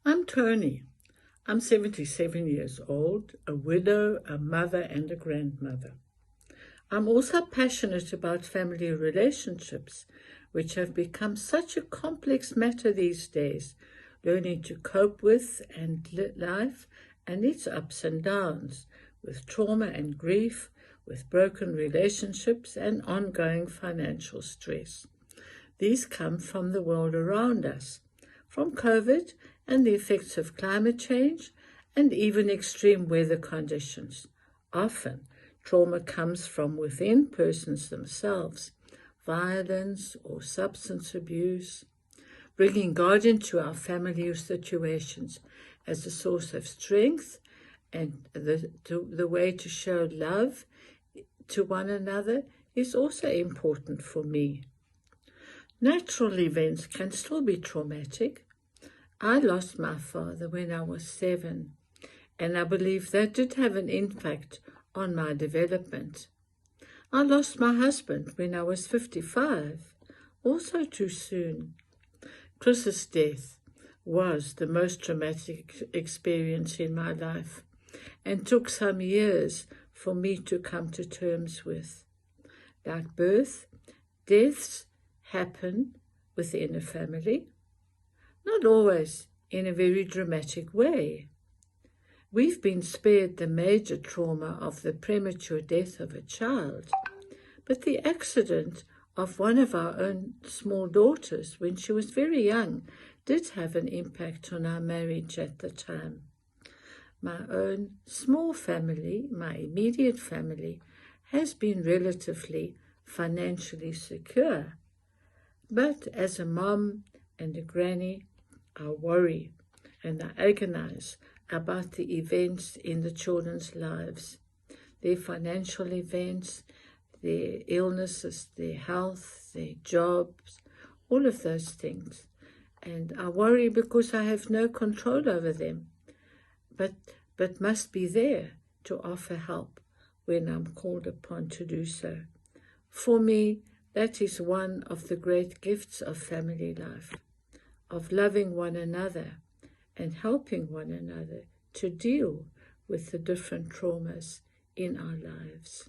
I'm Tony. I'm 77 years old, a widow, a mother, and a grandmother. I'm also passionate about family relationships, which have become such a complex matter these days, learning to cope with and life and its ups and downs, with trauma and grief, with broken relationships and ongoing financial stress. These come from the world around us, from COVID and the effects of climate change and even extreme weather conditions. Often, trauma comes from within persons themselves, violence or substance abuse. Bringing God into our family situations as a source of strength and the way to show love to one another is also important for me. Natural events can still be traumatic. I lost my father when I was 7, and I believe that did have an impact on my development. I lost my husband when I was 55, also too soon. Chris's death was the most traumatic experience in my life and took some years for me to come to terms with. Like birth, deaths happen within a family, not always in a very dramatic way. We've been spared the major trauma of the premature death of a child, but the accident of one of our own small daughters when she was very young did have an impact on our marriage at the time. My own small family, my immediate family, has been relatively financially secure. But as a mom and a granny, I worry and I agonize about the events in the children's lives, their financial events, their illnesses, their health, their jobs, all of those things. And I worry because I have no control over them, but must be there to offer help when I'm called upon to do so. For me, that is one of the great gifts of family life, of loving one another and helping one another to deal with the different traumas in our lives.